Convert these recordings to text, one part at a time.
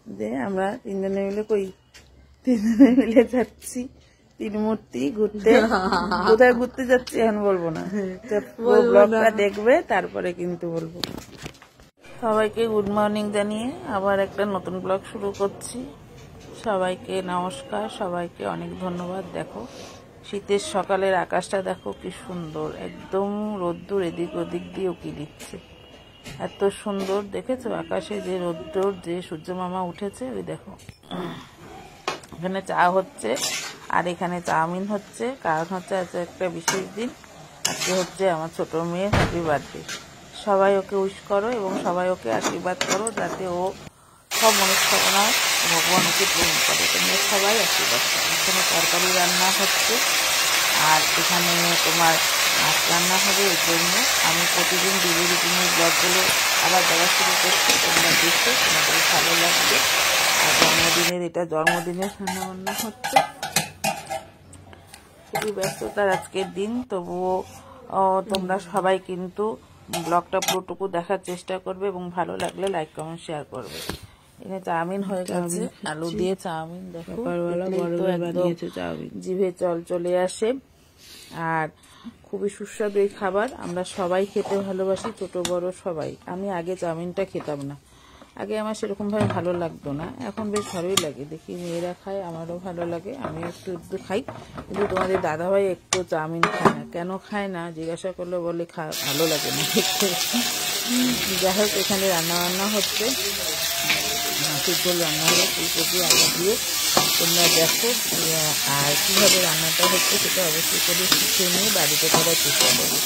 যে আমরা তিনজনে মিলে তিনজনে মিলে যাচ্ছি তিন মূর্তি ঘুরতে। কোথায় ঘুরতে যাচ্ছি এখন বলবো না, ব্লগটা দেখবে তারপরে কিন্তু বলবো। সবাইকে গুড মর্নিং জানিয়ে আবার একটা নতুন ব্লগ শুরু করছি। সবাইকে নমস্কার, সবাইকে অনেক ধন্যবাদ। দেখো শীতের সকালের আকাশটা দেখো কি সুন্দর, একদম রোদ্দুর এদিক ওদিক দিয়ে উকি দিচ্ছে, এত সুন্দর। দেখেছো আকাশে যে রোদ্দুর, যে সূর্য মামা উঠেছে, ওই দেখো। এখানে চা হচ্ছে আর এখানে চাউমিন হচ্ছে, কারণ হচ্ছে আজকে একটা বিশেষ দিন। আজকে হচ্ছে আমার ছোট মেয়ের হ্যাপি বার্থডে। সবাই ওকে উইশ করো এবং সবাই ওকে আশীর্বাদ করো যাতে ও সব মনস্কামনা ভগবান ওকে পূরণ করে। তোমরা সবাই আশীর্বাদ করো। এখানে তরকারি রান্না হচ্ছে আর এখানে তোমার মাছ রান্না হবে। এর জন্য আমি প্রতিদিন ডেলি রুটিনের ব্লগগুলো আবার দেওয়া শুরু করছি। তোমরা দেখতে তোমাদের ভালো লাগবে। আর জন্মদিনের রান্নাবান্না হচ্ছে। খুবই ব্যস্ততার আজকের দিন, তবুও তোমরা সবাই কিন্তু ব্লগটা পুরোটুকু দেখার চেষ্টা করবে এবং ভালো লাগলে লাইক কমেন্ট শেয়ার করবে। এখানে চাউমিন হয়ে গেছে, আলু দিয়ে চাউমিন। দেখো জিভে জল চলে আসে। আর খুবই সুস্বাদু এই খাবার, আমরা সবাই খেতে ভালোবাসি, ছোট বড় সবাই। আমি আগে চাউমিনটা খেতাম না, আগে আমার সেরকমভাবে ভালো লাগতো না, এখন বেশ ভালোই লাগে। দেখি মেয়েরা খায়, আমারও ভালো লাগে, আমি একটু একটু খাই। কিন্তু তোমাদের দাদাভাই একটু চাউমিন খায় না। কেন খায় না জিজ্ঞাসা করলে বলে ভালো লাগে না দেখতে। যাই হোক, এখানে রান্নাবান্না হচ্ছে, মাছের ঝোল রান্না হলো ফুলকপি আলু দিয়ে। তোমরা দেখো আর কীভাবে রান্নাটা হচ্ছে সেটা অবশ্যই করে শিখে নিয়ে বাড়িতে করার চেষ্টা করবে।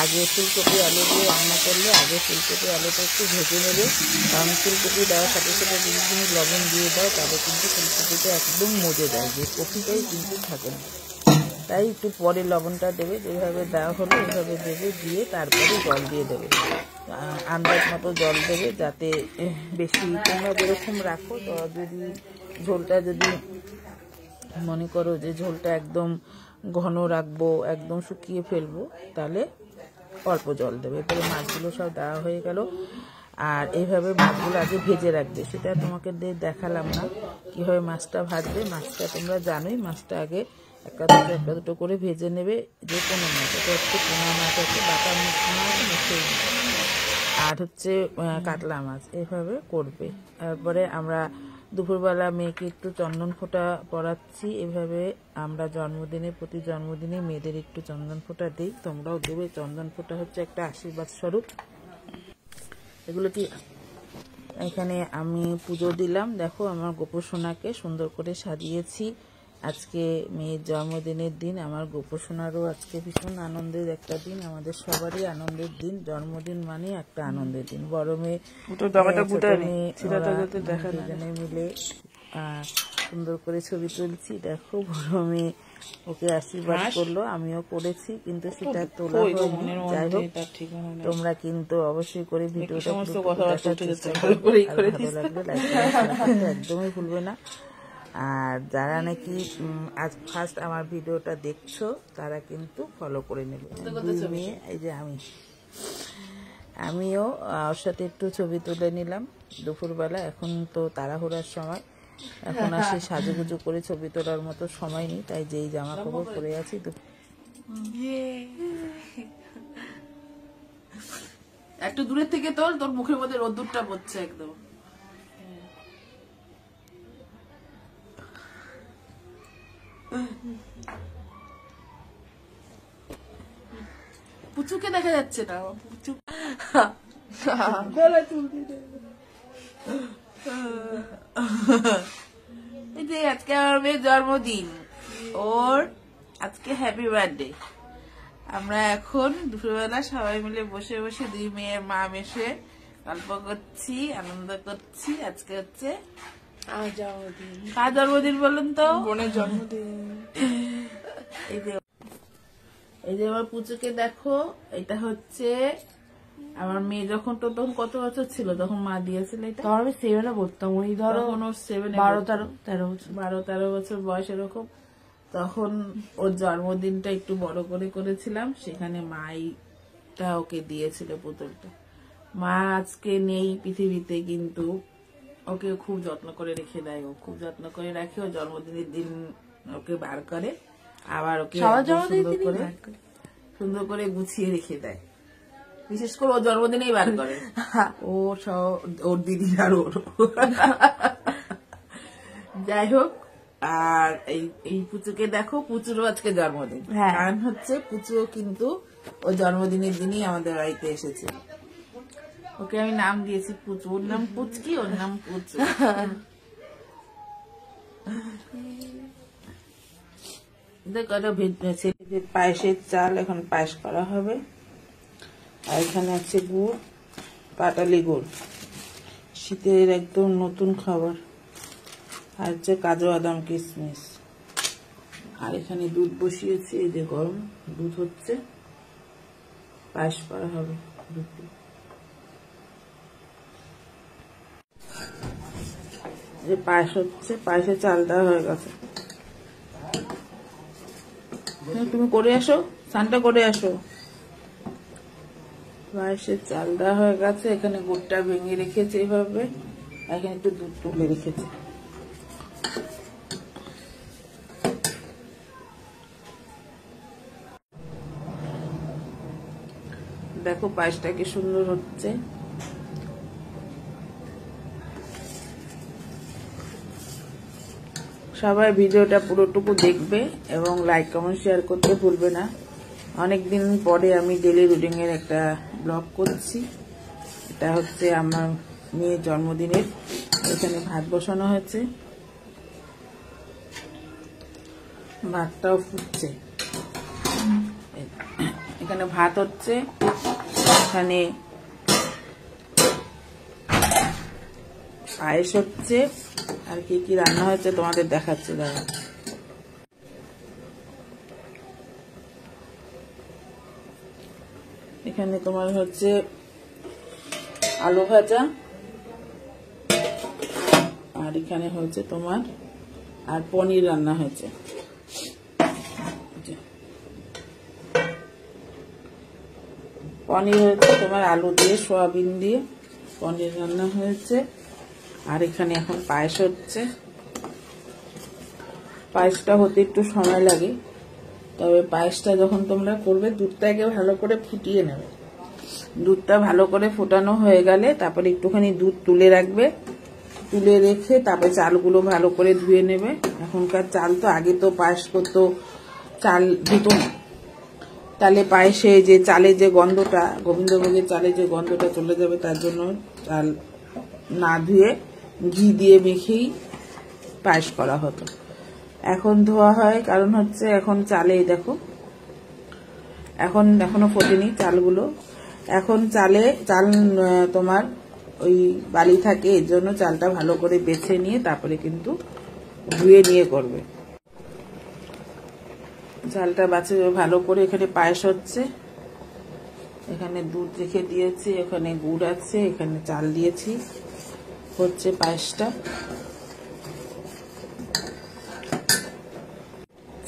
আগে ফুলকপি আলু দিয়ে রান্না করলে আগে ফুলকপি আলুটা একটু ভেজে নেবে, কারণ ফুলকপি দেওয়ার সাথে সাথে যদি তুমি লবণ দিয়ে দাও তাহলে কিন্তু ফুলকপিটা একদম মজে যায়, যে কপিটাই কিন্তু থাকে না। তাই একটু পরে লবণটা দেবে, যেভাবে দেওয়া হলো এইভাবে দেবে, দিয়ে তারপরে জল দিয়ে দেবে। আন্দাজ মতো জল দেবে, যাতে বেশি তোমরা যেরকম রাখো। তো যদি ঝোলটা যদি মনে করো যে ঝোলটা একদম ঘন রাখবো, একদম শুকিয়ে ফেলবো, তাহলে অল্প জল দেবে। এরপরে মাছগুলো সব দেওয়া হয়ে গেল। আর এইভাবে মাছগুলো আগে ভেজে রাখবে, সেটা তোমাকে দেখালাম না কীভাবে মাছটা ভাজবে। মাছটা তোমরা জানোই, মাছটা আগে একটা দুটো করে ভেজে নেবে। যে কোনো মাছ, এটা হচ্ছে পোনা মাছ আছে, বাটা মাছ, মিশিয়ে আর হচ্ছে কাতলা মাছ, এইভাবে করবে। তারপরে আমরা দুপুরবেলা মেয়েকে একটু চন্দন ফোঁটা পরাচ্ছি। এভাবে আমরা প্রতি জন্মদিনে মেয়েদের একটু চন্দন ফোঁটা দিই, তোমরাও দেবে। চন্দন ফোঁটা হচ্ছে একটা আশীর্বাদ স্বরূপ। এগুলো কি এখানে আমি পুজো দিলাম। দেখো আমার গোপসোনাকে সুন্দর করে সাজিয়েছি। আজকে মেয়ের জন্মদিনের দিন, আমার গোপসোনারও আজকে ভীষণ আনন্দের একটা দিন, আমাদের সবারই আনন্দের দিন। জন্মদিন মানে একটা আনন্দের দিন। বড় মেয়ে দুজনে মিলে সুন্দর করে ছবি তুলছি। দেখো বড় মেয়ে ওকে আশীর্বাদ করলো, আমিও করেছি, কিন্তু সেটা তোলা হয়নি। যাই হোক, তোমরা কিন্তু অবশ্যই করে ভিডিওটা একদমই ভুলবে না। আর যারা নাকি আজ ফার্স্ট আমার ভিডিওটা দেখছো তারা কিন্তু ফলো করে নেবে। মেয়ে এই যে আমিও ওর সাথে একটু ছবি তুলে নিলাম দুপুরবেলা। এখন তো তাড়াহুড়ার সময়, এখন আর সেই সাজুগুজু করে ছবি তোলার মতো সময় নেই, তাই যেই জামা কাপড় পরে আছি। একটু দূরের থেকে তোল, তোর মুখের মধ্যে রোদ্দুরটা পড়ছে একদম। পুচুকে দেখা যাচ্ছে না, পুচু আজকে আমার মেয়ের জন্মদিন, ওর আজকে হ্যাপি বার্থডে। আমরা এখন দুপুরবেলা সবাই মিলে বসে বসে দুই মেয়ের মা মেশে গল্প করছি, আনন্দ করছি। আজকে হচ্ছে কার জন্মদিন বলুন তো? বোনের জন্মদিন। এই যে আমার পুচুকে দেখো, এটা হচ্ছে আমার মেয়ে যখন তখন কত বছর ছিল তখন মা দিয়েছিল এটা। তখন আমি 7-এ পড়তাম, ওই ধরো 12-13 বছর বয়স এরকম। তখন ওর জন্মদিনটা একটু বড় করে করেছিলাম, সেখানে মাইটা ওকে দিয়েছিল পুতুলটা। মা আজকে নেই পৃথিবীতে, কিন্তু ওকে খুব যত্ন করে রেখে দেয়, ও খুব যত্ন করে রাখে। ও জন্মদিনের দিন ওকে বার করে, আবার ওকে সুন্দর করে গুছিয়ে রেখে দেয়। বিশেষ করে ও জন্মদিনেই বার করে, ও সব ওর দিদি আর ওর। যাই হোক, আর এই পুচুকে দেখো, পুচুরও আজকে জন্মদিন। কারণ হচ্ছে পুচুও কিন্তু ও জন্মদিনের দিনই আমাদের বাড়িতে এসেছে। ওকে আমি নাম দিয়েছি পুচু, ওর নাম পুচকি, ওর নাম পুচু। পায়েসের চাল, এখন পায়েস করা হবে। আর এখানে আছে গুড়, পাটালি গুড়, শীতের একদম নতুন খাবার। আর হচ্ছে কাজু বাদাম কিশমিশ। আর এখানে দুধ বসিয়েছি, এই যে গরম দুধ হচ্ছে, পায়েস করা হবে দুধ দিয়ে। যে পায়েস হচ্ছে, পায়েসের চাল দেওয়া হয়ে গেছে। তুমি করে আসো, স্নানটা করে আসো। পায়েসের চাল দেওয়া হয়ে গেছে। এখানে গুড়টা ভেঙে রেখেছে এইভাবে, এখানে একটু দুধ তুলে রেখেছে। দেখো পায়েসটা কি সুন্দর হচ্ছে। সবাই ভিডিওটা পুরোটুকু দেখবে এবং লাইক কমেন্ট শেয়ার করতে ভুলবে না। অনেকদিন পরে আমি ডেলি রুটিন এর একটা ব্লগ করছি। এটা হচ্ছে আমার মেয়ের জন্মদিনের। এখানে ভাত বসানো হয়েছে, ভাতটাও ফুটছে। এখানে ভাত হচ্ছে, এখানে পায়েস হচ্ছে, আর কি কি রান্না হয়েছে তোমাদের দেখাচ্ছি। দাঁড়া, এখানে তোমার হচ্ছে আলু ভাজা, আর এখানে হচ্ছে তোমার আর পনির রান্না হয়েছে। পনির হয়েছে তোমার আলু দিয়ে, সয়াবিন দিয়ে পনির রান্না হয়েছে। আর এখানে এখন পায়েস হচ্ছে। পায়েসটা হতে একটু সময় লাগে, তবে পায়েসটা যখন তোমরা করবে দুধটাকে ভালো করে ফুটিয়ে নেবে। দুধটা ভালো করে ফোটানো হয়ে গেলে তারপরে একটুখানি দুধ তুলে রাখবে, তুলে রেখে তারপরে চালগুলো ভালো করে ধুয়ে নেবে। এখনকার চাল তো, আগে তো পায়েস করতো চাল ধুতো না, তাহলে পায়েসে যে চালের যে গন্ধটা, গোবিন্দভোগের চালের যে গন্ধটা চলে যাবে, তার জন্য চাল না ধুয়ে ঘি দিয়ে মেখেই পায়েস করা হতো। এখন ধোয়া হয়, কারণ হচ্ছে এখন চালে দেখো এখনো ফোটেনি চালগুলো। এখন চাল তোমার ওই বালি থাকে, এর জন্য চালটা ভালো করে বেছে নিয়ে তারপরে কিন্তু ধুয়ে নিয়ে করবে। চালটা বাছে ভালো করে। এখানে পায়েস হচ্ছে, এখানে দুধ রেখে দিয়েছি, এখানে গুড় আছে, এখানে চাল দিয়েছি, হচ্ছে পায়েসটা।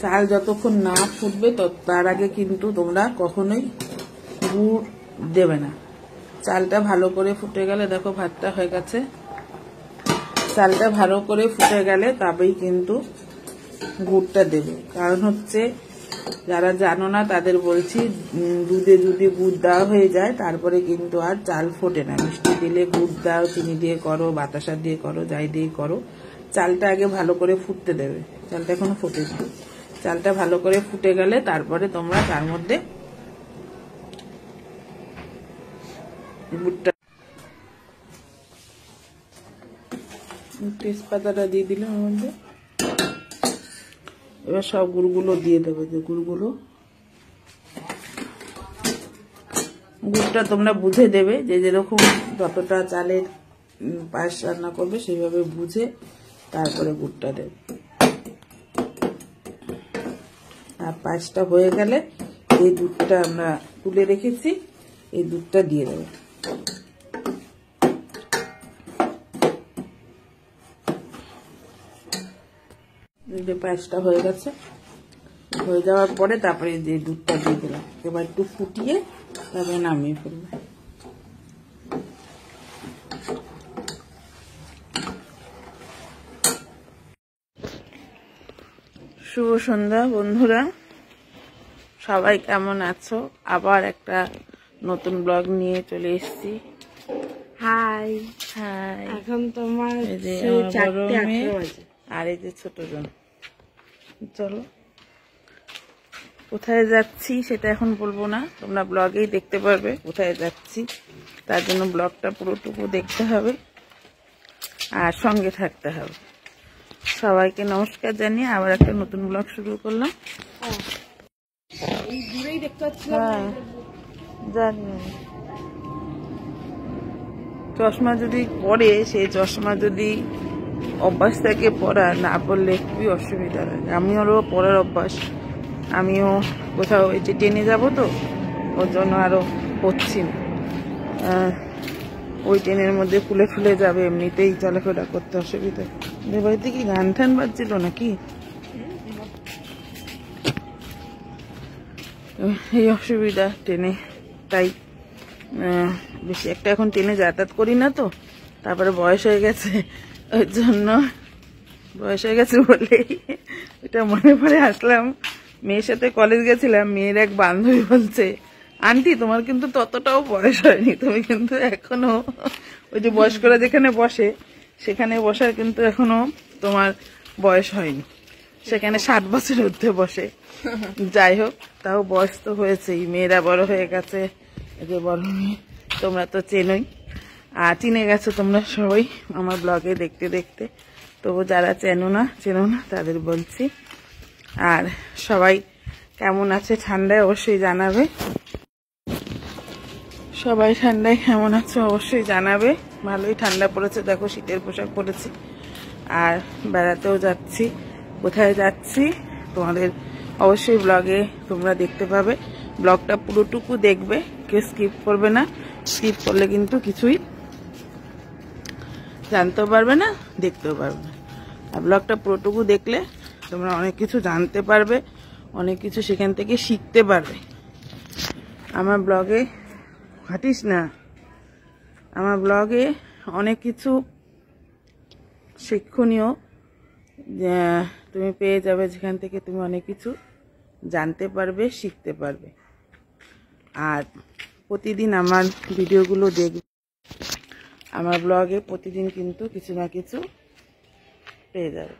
চাল যতক্ষণ না ফুটবে তার আগে কিন্তু তোমরা কখনোই গুড় দেবে না। চালটা ভালো করে ফুটে গেলে, দেখো ভাতটা হয়ে গেছে, চালটা ভালো করে ফুটে গেলে তবেই কিন্তু গুড়টা দেবে। কারণ হচ্ছে যারা জানো না তাদের বলছি, দুধে যদি গুড় দেওয়া হয়ে যায় তারপরে কিন্তু আর চাল ফোটে না। মিষ্টি দিলে গুড় দাও, চিনি দিয়ে করো, বাতাসা দিয়ে করো, যাই দিয়ে করো, চালটা আগে ভালো করে ফুটতে দেবে। চালটা এখনো ফোটেনি। চালটা ভালো করে ফুটে গেলে তারপরে তোমরা তার মধ্যে গুড়টা, তেজপাতাটা দিয়ে দিলাম ওর মধ্যে। এবার সব গুড়গুলো দিয়ে দেবে। যে গুড়টা তোমরা বুঝে দেবে, যে যেরকম যতটা চালের পায়েস রান্না করবে সেইভাবে বুঝে তারপরে গুড়টা দেবে। আর পায়েসটা হয়ে গেলে এই দুধটা আমরা তুলে রেখেছি, এই দুধটা দিয়ে দেবো। পায়েসটা হয়ে গেছে, হয়ে যাওয়ার পরে তারপরে যে দুধটা দিয়ে দিলাম, এবার একটু ফুটিয়ে তারপরে নামিয়ে ফেলবো। শুভ সন্ধ্যা বন্ধুরা, সবাই কেমন আছো? আবার একটা নতুন ব্লগ নিয়ে চলে এসেছি। হাই হাই, এখন তোমার এই যে সেই আমার বড় 4:18 মেয়ে বাজে। আর এই যে ছোট জন। চলো, কোথায় যাচ্ছি সেটা এখন বলবো না, তোমরা ব্লগেই দেখতে পারবে কোথায় যাচ্ছি। তার জন্য ব্লগটা পুরোটুকু দেখতে হবে আর সঙ্গে থাকতে হবে। সবাইকে নমস্কার জানিয়ে আবার একটা নতুন ব্লগ শুরু করলাম। এই দূরেই দেখতে পাচ্ছি। হ্যাঁ জানি, চশমা যদি পরে, সেই চশমা যদি অভ্যাস থাকে পড়া, না পড়লে খুবই অসুবিধা হয়। আমিও পড়ার অভ্যাস, আমিও কোথাও এই যে ট্রেনে যাবো তো, ওর জন্য আরো পড়ছি না। ওই ট্রেনের মধ্যে ফুলে ফুলে যাবে, এমনিতেই চলাফেরা করতে অসুবিধা। বাড়িতে কি গান টান বাজছিল নাকি? এই অসুবিধা ট্রেনে, তাই বেশি একটা এখন ট্রেনে যাতায়াত করি না তো। তারপরে বয়স হয়ে গেছে, ওই জন্য বয়স হয়ে গেছে বলেই এটা মনে পড়ে আসলাম। মেয়ের সাথে কলেজ গেছিলাম, মেয়ের এক বান্ধবী বলছে, আন্টি তোমার কিন্তু ততটাও বয়স হয়নি, তুমি কিন্তু এখনো ওই যে বয়স্করা যেখানে বসে সেখানে বসার কিন্তু এখনো তোমার বয়স হয়নি, সেখানে 60 বছর ঊর্ধ্বে বসে। যাই হোক, তাও বয়স তো হয়েছেই, মেয়েরা বড় হয়ে গেছে। এই যে বড় মেয়ে তোমরা তো চেনোই, আর চিনে গেছো তোমরা সবাই আমার ব্লগে দেখতে দেখতে। তবু যারা চেনো না তাদের বলছি। আর সবাই কেমন আছে ঠান্ডায় অবশ্যই জানাবে। সবাই ঠান্ডায় কেমন আছে অবশ্যই জানাবে। ভালোই ঠান্ডা পড়েছে, দেখো শীতের পোশাক পরেছি। আর বেড়াতেও যাচ্ছি। কোথায় যাচ্ছি তোমাদের অবশ্যই ব্লগে তোমরা দেখতে পাবে। ব্লগটা পুরোটুকু দেখবে, কেউ স্কিপ করবে না। স্কিপ করলে কিন্তু কিছুই জানতেও পারবে না, দেখতেও পারবে না। আর ব্লগটা পুরোটুকু দেখলে তোমরা অনেক কিছু জানতে পারবে, অনেক কিছু সেখান থেকে শিখতে পারবে। আমার ব্লগে ঘাটিস না, আমার ব্লগে অনেক কিছু শিক্ষণীয় তুমি পেয়ে যাবে, যেখান থেকে তুমি অনেক কিছু জানতে পারবে, শিখতে পারবে। আর প্রতিদিন আমার ভিডিওগুলো দেখবে, আমার ব্লগে প্রতিদিন কিন্তু কিছু না কিছু পেয়ে যাবে।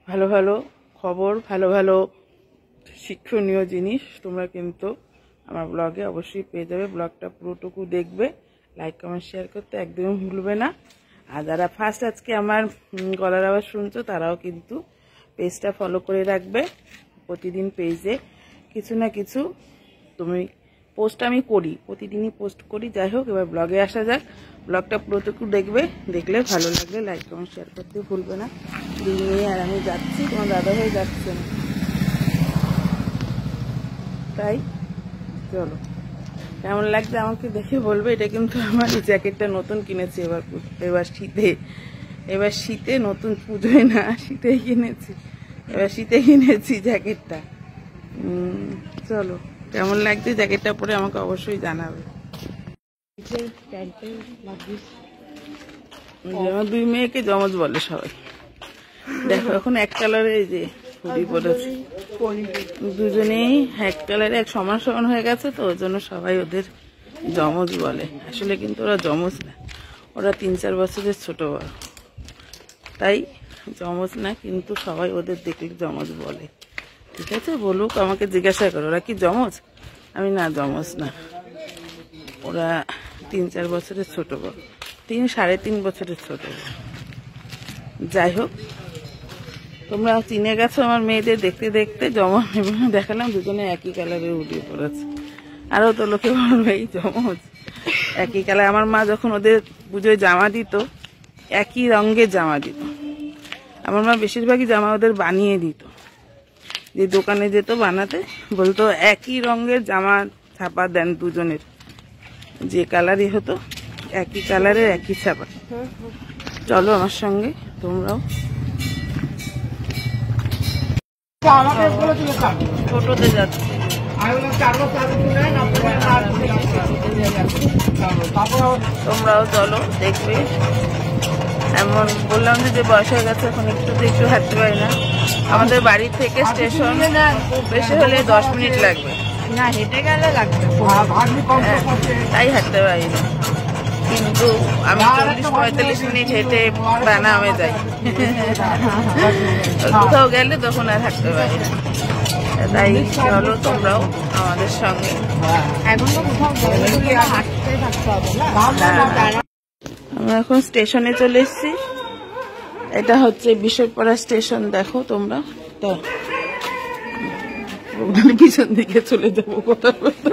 ভালো ভালো খবর, ভালো ভালো শিক্ষণীয় জিনিস তোমরা কিন্তু আমার ব্লগে অবশ্যই পেয়ে যাবে। ব্লগটা পুরোটুকু দেখবে, লাইক কমেন্ট শেয়ার করতে একদমই ভুলবে না। আর যারা ফার্স্ট আজকে আমার গলার আওয়াজ শুনছো, তারাও কিন্তু পেজটা ফলো করে রাখবে। প্রতিদিন পেজে কিছু না কিছু তুমি পোস্ট আমি করি, প্রতিদিনই পোস্ট করি। যাই হোক, এবার ব্লগে আসা যাক। ব্লগটা পুরোটুকু দেখবে, দেখলে ভালো লাগলে লাইক কমেন্ট শেয়ার করতে ভুলবে না। দুই মেয়ে আর আমি যাচ্ছি, তোমার দাদা হয়ে যাচ্ছে না, তাই চলো। কেমন লাগছে আমাকে দেখে বলবে। এটা কিন্তু আমার এই জ্যাকেটটা নতুন কিনেছি এবার শীতে নতুন, পুজোয় না, শীতেই কিনেছি। এবার শীতে কিনেছি জ্যাকেটটা। চলো, কেমন লাগছে জ্যাকেটটা পরে আমাকে অবশ্যই জানাবে। আমার দুই মেয়েকে জমজ বলে সবাই। দেখো এখন এক কালারে এই যে হুডি পরেছে, দুজনেই এক কালারে, এক সমান সমান হয়ে গেছে তো, ওর জন্য সবাই ওদের জমজ বলে। আসলে কিন্তু ওরা জমজ না, ওরা 3-4 বছরের ছোট বড়, তাই জমজ না, কিন্তু সবাই ওদের দেখলে জমজ বলে। ঠিক আছে, বলুক, আমাকে জিজ্ঞাসা করো ওরা কি জমজ। আমি না, জমজ না, ওরা 3-4 বছরের ছোট বড়, 3-3.5 বছরের ছোট বড়। যাই হোক, তোমরা চিনে গেছো আমার মেয়েদের দেখতে দেখতে। জমজ দেখালাম, দুজনে একই কালারের উঠিয়ে পড়েছে। আরও তো লোকে বলবে এই জমজ, একই কালার। আমার মা যখন ওদের পুজোয় জামা দিত, একই রঙের জামা দিত। আমার মা বেশিরভাগই জামা ওদের বানিয়ে দিত, যে দোকানে যেত বানাতে, বলতো একই রঙের জামা ছাপা দেন দুজনের, যে কালারই হতো একই কালারের একই ছাপা। চলো আমার সঙ্গে তোমরাও। টোটোতে যাচ্ছে, তোমরাও চলো, দেখবে এমন বললাম যে বয়স হয়ে গেছে, এখন একটু হাঁটতে পারি না। আমাদের বাড়ি থেকে স্টেশন বেশি হলে 10 মিনিট লাগবে, না হেঁটে গেলে লাগবে। তাই হাঁটতে পারি না। কিন্তু আমি 40-45 মিনিট হেঁটে বানামে যাই। কোথাও গেলে তখন আর হাঁটতে পারি না। তাই চলো তোমরাও আমাদের সঙ্গে। এখন তো কোথাও গেলে হাঁটতে থাকতে হবে না। আমরা এখন স্টেশনে চলে এসেছি। এটা হচ্ছে বিশ্বপাড়া স্টেশন, দেখো তোমরা। তো পিছন দিকে চলে যাবো কথা বলতে।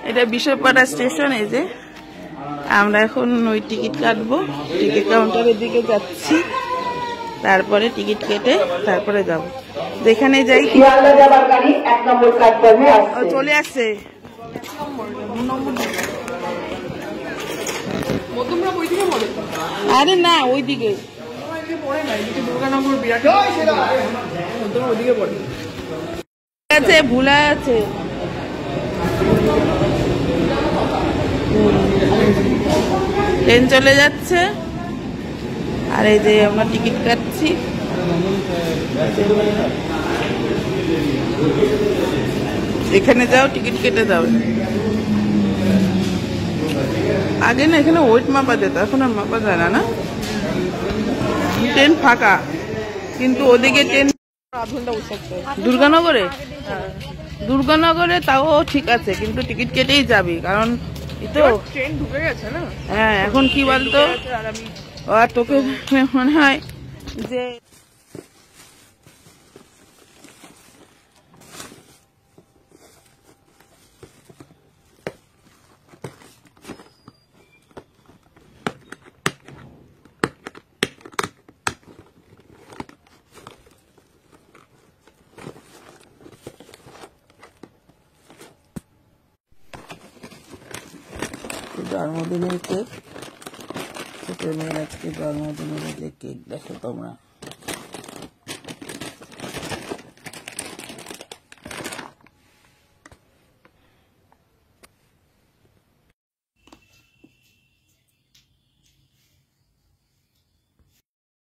এটা বিশ্বপাড়া স্টেশন। এই যে আমরা এখন ওই টিকিট কাটবো, টিকিট কাউন্টারের দিকে যাচ্ছি। তারপরে টিকিট কেটে তারপরে যাব, যেখানে যাই। চলে আসছে। আরে না, ওইদিকে আছে, ভুলা আছে। ট্রেন চলে যাচ্ছে, আর এই যে আমরা টিকিট কাটছি। এখানে যাও, টিকিট কেটে যাও। আগে না এখানে ওয়েট মাপা যেত, এখন আর মাপা যায় না। ট্রেন ফাঁকা, কিন্তু ওদিকে ট্রেন দুর্গানগরে তাও ঠিক আছে, কিন্তু টিকিট কেটেই যাবি, কারণ ট্রেন ঢুকে গেছে না। হ্যাঁ, এখন কি বলতো, আর তোকে মনে হয় যে জন্মদিনের কেক, ছোট মেয়ের আজকে জন্মদিনের যে কেক, দেখো তোমরা।